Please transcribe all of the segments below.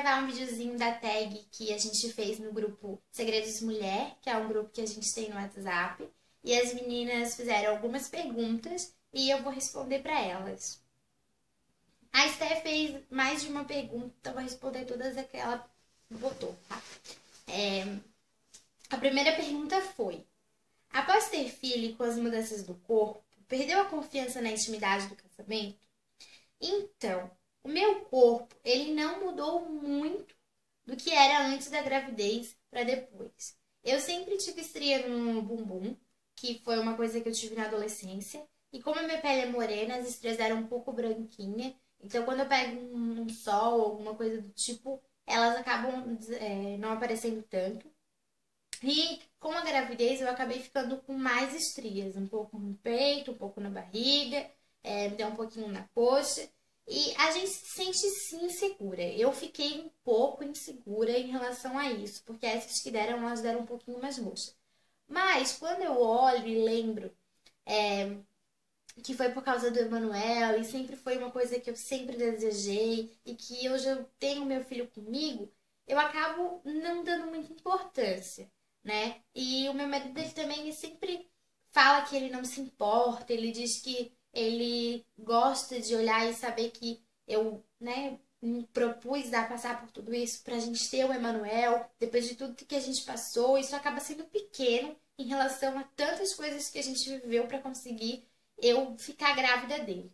gravar um videozinho da tag que a gente fez no grupo Segredos Mulher, que é um grupo que a gente tem no WhatsApp. E as meninas fizeram algumas perguntas e eu vou responder para elas. A Esté fez mais de uma pergunta, então vou responder todas as que ela botou, tá? A primeira pergunta foi: após ter filho e com as mudanças do corpo, perdeu a confiança na intimidade do casamento? Então, o meu corpo, ele não mudou muito do que era antes da gravidez para depois. Eu sempre tive estria no bumbum, que foi uma coisa que eu tive na adolescência. E como a minha pele é morena, as estrias eram um pouco branquinha. Então, quando eu pego um sol ou alguma coisa do tipo, elas acabam não aparecendo tanto. E com a gravidez eu acabei ficando com mais estrias, um pouco no peito, um pouco na barriga, me deu um pouquinho na coxa. E a gente se sente sim insegura. Eu fiquei um pouco insegura em relação a isso, porque essas que deram, elas deram um pouquinho mais roxa. Mas quando eu olho e lembro que foi por causa do Emanuel e sempre foi uma coisa que eu sempre desejei e que hoje eu tenho meu filho comigo, eu acabo não dando muita importância, né? E o meu marido ele também ele sempre fala que ele não se importa, ele diz que ele gosta de olhar e saber que eu, né, me propus a passar por tudo isso pra gente ter o Emanuel, depois de tudo que a gente passou, isso acaba sendo pequeno em relação a tantas coisas que a gente viveu para conseguir eu ficar grávida dele.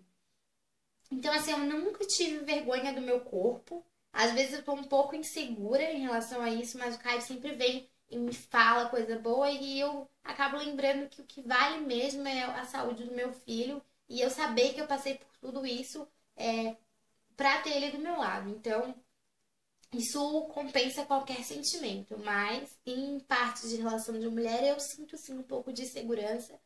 Então, assim, eu nunca tive vergonha do meu corpo. Às vezes eu tô um pouco insegura em relação a isso, mas o Caio sempre vem e me fala coisa boa e eu acabo lembrando que o que vale mesmo é a saúde do meu filho e eu saber que eu passei por tudo isso pra ter ele do meu lado. Então, isso compensa qualquer sentimento, mas em parte de relação de mulher eu sinto sim um pouco de segurança,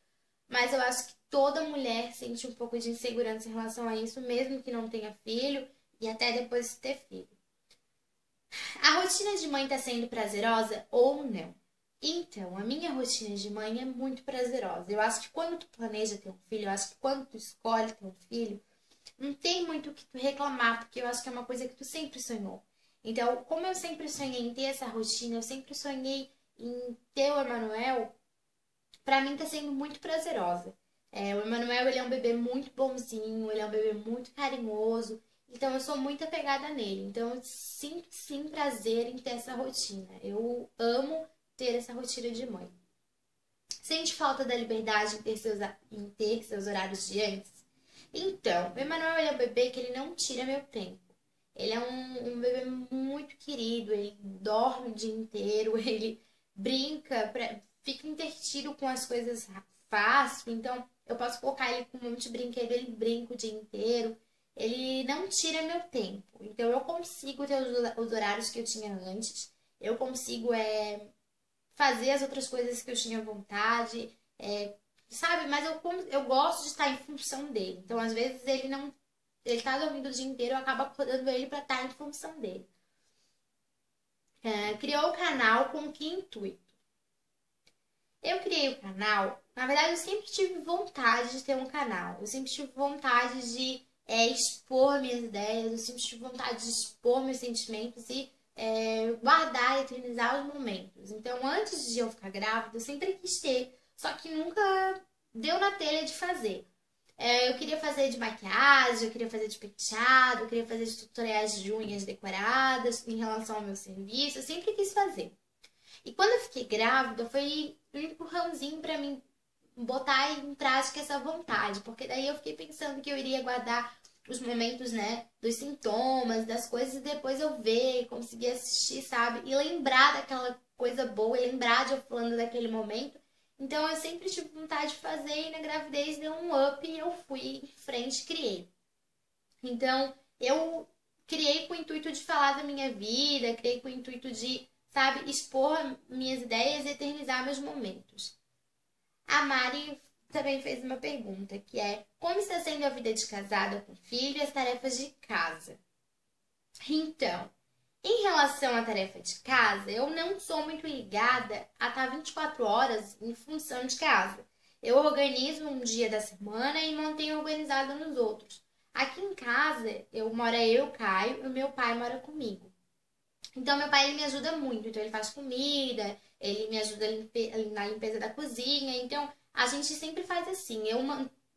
mas eu acho que toda mulher sente um pouco de insegurança em relação a isso, mesmo que não tenha filho e até depois de ter filho. A rotina de mãe está sendo prazerosa ou não? Então, a minha rotina de mãe é muito prazerosa. Eu acho que quando tu planeja ter um filho, eu acho que quando tu escolhe ter um filho, não tem muito o que tu reclamar, porque eu acho que é uma coisa que tu sempre sonhou. Então, como eu sempre sonhei em ter essa rotina, eu sempre sonhei em ter o Emanuel, pra mim tá sendo muito prazerosa. O Emanuel, ele é um bebê muito bonzinho, ele é um bebê muito carinhoso, então eu sou muito apegada nele. Então eu sinto sim prazer em ter essa rotina. Eu amo ter essa rotina de mãe. Sente falta da liberdade em ter seus horários de antes? Então, o Emanuel ele é um bebê que ele não tira meu tempo. Ele é um bebê muito querido, ele dorme o dia inteiro, ele brinca, fica entretido com as coisas fácil. Então, eu posso colocar ele com um monte de brinquedo, ele brinca o dia inteiro. Ele não tira meu tempo. Então, eu consigo ter os horários que eu tinha antes. Eu consigo fazer as outras coisas que eu tinha vontade, sabe? Mas eu gosto de estar em função dele. Então, às vezes, ele não. Ele tá dormindo o dia inteiro, eu acabo acordando ele para estar em função dele. Criou o canal com que intuito? Eu criei o canal, na verdade eu sempre tive vontade de ter um canal. Eu sempre tive vontade de expor minhas ideias, eu sempre tive vontade de expor meus sentimentos e guardar e eternizar os momentos. Então, antes de eu ficar grávida, eu sempre quis ter, só que nunca deu na telha de fazer. Eu queria fazer de maquiagem, eu queria fazer de penteado, eu queria fazer de tutoriais de unhas decoradas em relação ao meu serviço, eu sempre quis fazer. E quando eu fiquei grávida, foi um empurrãozinho pra mim botar em prática essa vontade, porque daí eu fiquei pensando que eu iria guardar os momentos, né, dos sintomas, das coisas, e depois eu ver, conseguir assistir, sabe? E lembrar daquela coisa boa, e lembrar de eu falando daquele momento. Então eu sempre tive vontade de fazer e na gravidez deu um up e eu fui em frente e criei. Então eu criei com o intuito de falar da minha vida, criei com o intuito de, sabe, expor minhas ideias e eternizar meus momentos. A Mari também fez uma pergunta, que é: como está sendo a vida de casada com filho e as tarefas de casa? Então, em relação à tarefa de casa, eu não sou muito ligada a estar 24 horas em função de casa. Eu organizo um dia da semana e mantenho organizada nos outros. Aqui em casa, eu moro eu, Caio, e o meu pai mora comigo. Então, meu pai, ele me ajuda muito. Então, ele faz comida, ele me ajuda na limpeza da cozinha. Então, a gente sempre faz assim.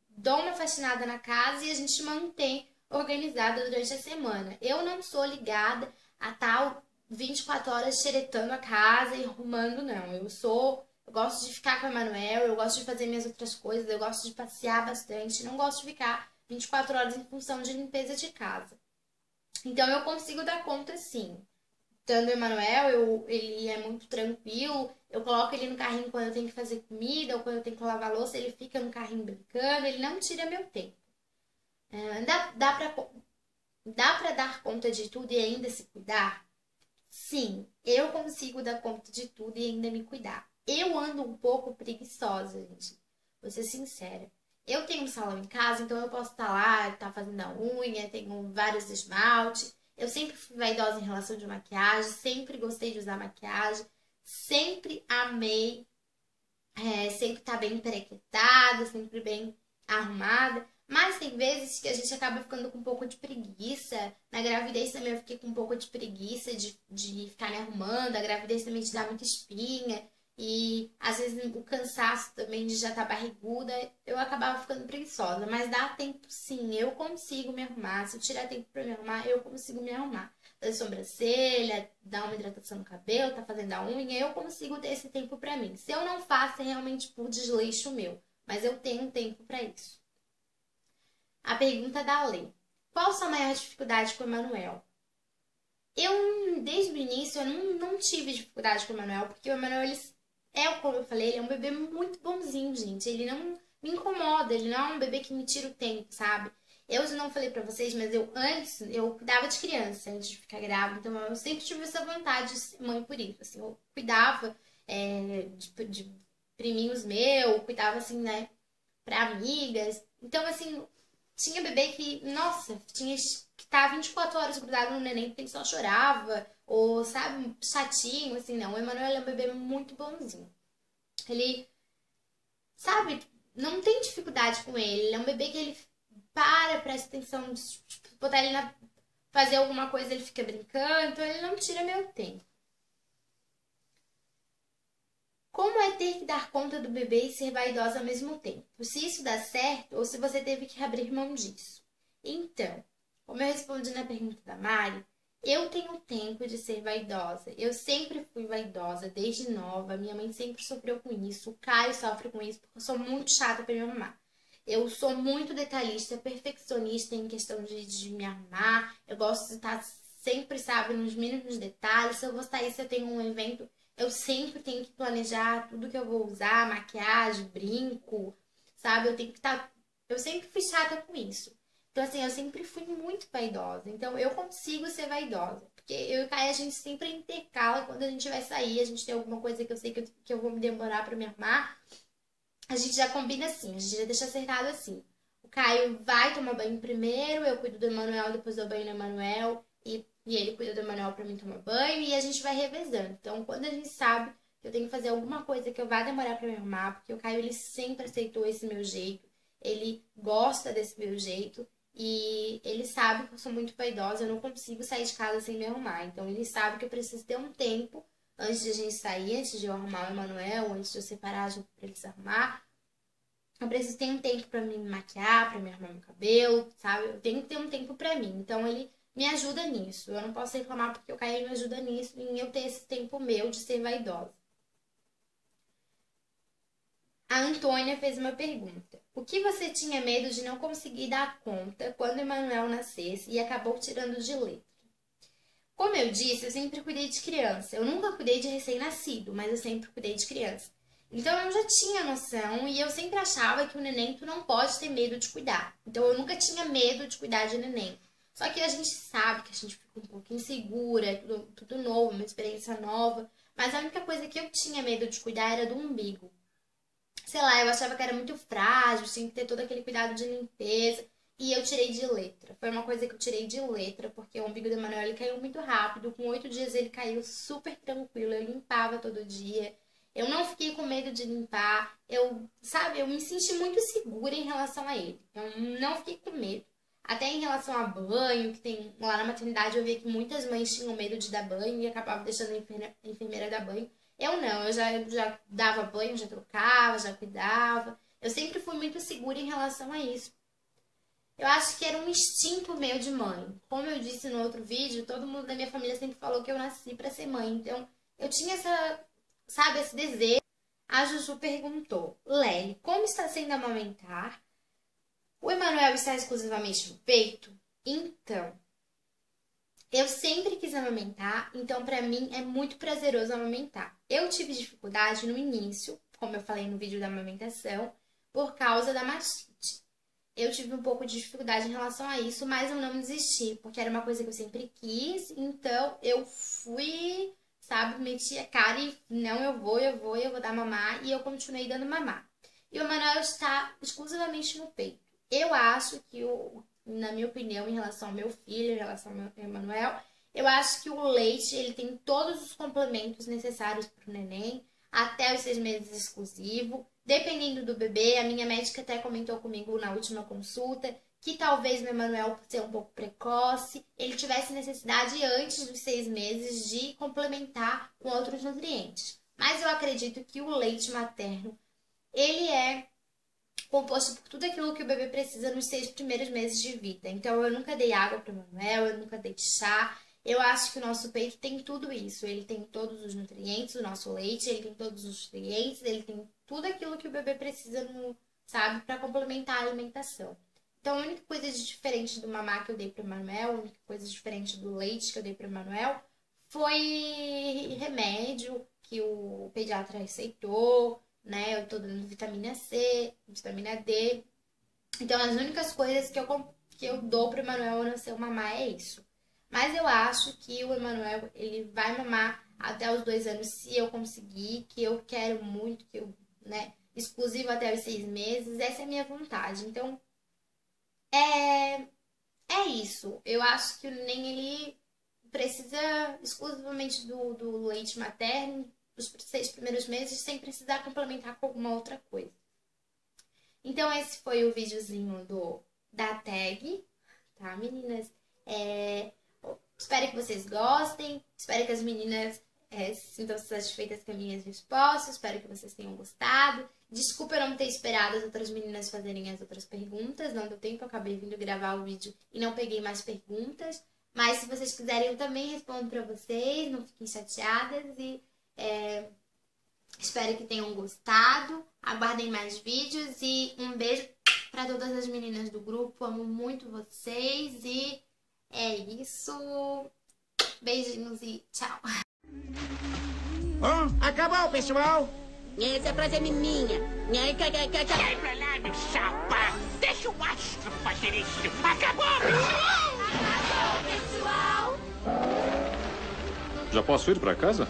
Dou uma faxinada na casa e a gente mantém organizada durante a semana. Eu não sou ligada a tal 24 horas xeretando a casa e arrumando, não. Eu gosto de ficar com a Emanuel, eu gosto de fazer minhas outras coisas, eu gosto de passear bastante, não gosto de ficar 24 horas em função de limpeza de casa. Então, eu consigo dar conta sim. Estando o Emanuel, ele é muito tranquilo. Eu coloco ele no carrinho quando eu tenho que fazer comida ou quando eu tenho que lavar louça, ele fica no carrinho brincando, ele não tira meu tempo. Dá pra dar conta de tudo e ainda se cuidar? Sim, eu consigo dar conta de tudo e ainda me cuidar. Eu ando um pouco preguiçosa, gente. Vou ser sincera. Eu tenho um salão em casa, então eu posso estar lá, estar fazendo a unha, tenho vários esmaltes. Eu sempre fui vaidosa em relação de maquiagem, sempre gostei de usar maquiagem, sempre amei, sempre tá bem emperequetada, sempre bem arrumada. Mas tem vezes que a gente acaba ficando com um pouco de preguiça. Na gravidez também eu fiquei com um pouco de preguiça de ficar me arrumando. A gravidez também te dá muita espinha. E às vezes o cansaço também de já estar barriguda, eu acabava ficando preguiçosa. Mas dá tempo sim, eu consigo me arrumar. Se eu tirar tempo pra me arrumar, eu consigo me arrumar. Fazer sobrancelha, dar uma hidratação no cabelo, tá fazendo a unha, eu consigo ter esse tempo pra mim. Se eu não faço, é realmente por desleixo meu. Mas eu tenho tempo pra isso. A pergunta da Lei. Qual a sua maior dificuldade com o Emanuel? Desde o início, eu não tive dificuldade com o Emanuel, porque o Emanuel, como eu falei, ele é um bebê muito bonzinho, gente. Ele não me incomoda, ele não é um bebê que me tira o tempo, sabe? Eu já não falei pra vocês, mas eu cuidava de criança antes de ficar grávida, então eu sempre tive essa vontade de ser mãe por isso. Assim, eu cuidava de priminhos meus, cuidava assim, né, pra amigas. Então, assim, tinha bebê que, nossa, tinha que tá 24 horas grudado no neném porque ele só chorava, ou, sabe, chatinho, assim, não. O Emanuel é um bebê muito bonzinho. Ele, sabe, não tem dificuldade com ele. Ele é um bebê que ele presta atenção, tipo, botar ele fazer alguma coisa, ele fica brincando, então ele não tira meu tempo. Como é ter que dar conta do bebê e ser vaidosa ao mesmo tempo? Se isso dá certo ou se você teve que abrir mão disso? Então, como eu respondi na pergunta da Mari, eu tenho tempo de ser vaidosa. Eu sempre fui vaidosa, desde nova. Minha mãe sempre sofreu com isso. O Caio sofre com isso, porque eu sou muito chata para me arrumar. Eu sou muito detalhista, perfeccionista em questão de me arrumar. Eu gosto de estar sempre, sabe, nos mínimos detalhes. Se eu vou sair, se eu tenho um evento, eu sempre tenho que planejar tudo que eu vou usar, maquiagem, brinco, sabe? Eu tenho que estar. Eu sempre fui chata com isso. Então, assim, eu sempre fui muito vaidosa. Então, eu consigo ser vaidosa. Porque eu e o Caio, a gente sempre intercala quando a gente vai sair, a gente tem alguma coisa que eu sei que eu vou me demorar pra me arrumar. A gente já combina assim, a gente já deixa acertado assim. O Caio vai tomar banho primeiro, eu cuido do Emanuel, depois dou banho no Emanuel, e ele cuida do Emanuel pra mim tomar banho, e a gente vai revezando. Então, quando a gente sabe que eu tenho que fazer alguma coisa que eu vá demorar pra me arrumar, porque o Caio, ele sempre aceitou esse meu jeito, ele gosta desse meu jeito, e ele sabe que eu sou muito vaidosa, eu não consigo sair de casa sem me arrumar. Então, ele sabe que eu preciso ter um tempo antes de a gente sair, antes de eu arrumar o Emanuel, antes de eu separar a roupa pra ele se arrumar. Eu preciso ter um tempo pra me maquiar, pra me arrumar meu cabelo, sabe? Eu tenho que ter um tempo pra mim. Então ele me ajuda nisso. Eu não posso reclamar porque o Caio me ajuda nisso, em eu ter esse tempo meu de ser vaidosa. A Antônia fez uma pergunta. O que você tinha medo de não conseguir dar conta quando Emanuel nascesse e acabou tirando de letra? Como eu disse, eu sempre cuidei de criança. Eu nunca cuidei de recém-nascido, mas eu sempre cuidei de criança. Então eu já tinha noção e eu sempre achava que o neném tu não pode ter medo de cuidar. Então eu nunca tinha medo de cuidar de neném. Só que a gente sabe que a gente fica um pouco insegura, é tudo novo, uma experiência nova. Mas a única coisa que eu tinha medo de cuidar era do umbigo. Sei lá, eu achava que era muito frágil, tinha que ter todo aquele cuidado de limpeza. E eu tirei de letra. Foi uma coisa que eu tirei de letra, porque o umbigo do Emanuel ele caiu muito rápido. Com 8 dias ele caiu super tranquilo. Eu limpava todo dia. Eu não fiquei com medo de limpar. Eu me senti muito segura em relação a ele. Eu não fiquei com medo. Até em relação a banho, que tem lá na maternidade eu via que muitas mães tinham medo de dar banho e acabavam deixando a enfermeira dar banho. Eu não, eu já dava banho, já trocava, já cuidava. Eu sempre fui muito segura em relação a isso. Eu acho que era um instinto meu de mãe. Como eu disse no outro vídeo, todo mundo da minha família sempre falou que eu nasci para ser mãe. Então, eu tinha sabe, esse desejo. A Juju perguntou: Lely, como está sendo amamentar? O Emanuel está exclusivamente no peito? Então, eu sempre quis amamentar, então para mim é muito prazeroso amamentar. Eu tive dificuldade no início, como eu falei no vídeo da amamentação, por causa da mastite. Eu tive um pouco de dificuldade em relação a isso, mas eu não desisti, porque era uma coisa que eu sempre quis, então eu fui, sabe, meti a cara e não, eu vou dar mamar, e eu continuei dando mamar. E o Emanuel está exclusivamente no peito. Eu acho que, na minha opinião, em relação ao meu filho, em relação ao meu Emanuel, eu acho que o leite, ele tem todos os complementos necessários para o neném, até os 6 meses exclusivo. Dependendo do bebê, a minha médica até comentou comigo na última consulta que talvez meu Emanuel, por ser um pouco precoce, ele tivesse necessidade antes dos 6 meses de complementar com outros nutrientes. Mas eu acredito que o leite materno, ele é composto por tudo aquilo que o bebê precisa nos 6 primeiros meses de vida. Então, eu nunca dei água para o Emanuel, eu nunca dei chá. Eu acho que o nosso peito tem tudo isso. Ele tem todos os nutrientes, o nosso leite, ele tem todos os nutrientes, ele tem tudo aquilo que o bebê precisa, sabe, para complementar a alimentação. Então, a única coisa diferente do mamar que eu dei para o Emanuel, a única coisa diferente do leite que eu dei para o Emanuel, foi remédio que o pediatra receitou, né? Eu tô dando vitamina C, vitamina D. Então, as únicas coisas que eu dou pro Emanuel nascer o mamar é isso. Mas eu acho que o Emanuel, ele vai mamar até os 2 anos, se eu conseguir, que eu quero muito, que eu, né, exclusivo até os 6 meses, essa é a minha vontade. Então, é isso. Eu acho que o neném, ele precisa exclusivamente do leite materno, os 6 primeiros meses, sem precisar complementar com alguma outra coisa. Então, esse foi o videozinho da tag, tá, meninas? Espero que vocês gostem, espero que as meninas se sintam satisfeitas com as minhas respostas, espero que vocês tenham gostado. Desculpa eu não ter esperado as outras meninas fazerem as outras perguntas, não deu tempo, eu acabei vindo gravar o vídeo e não peguei mais perguntas. Mas se vocês quiserem, eu também respondo pra vocês, não fiquem chateadas e espero que tenham gostado. Aguardem mais vídeos e um beijo para todas as meninas do grupo. Amo muito vocês e é isso. Beijinhos e tchau. Acabou, pessoal. Essa frase é minha. Sai pra lá, meu chapa. Deixa o astro fazer isso. Acabou, pessoal. Acabou, pessoal. Já posso ir pra casa?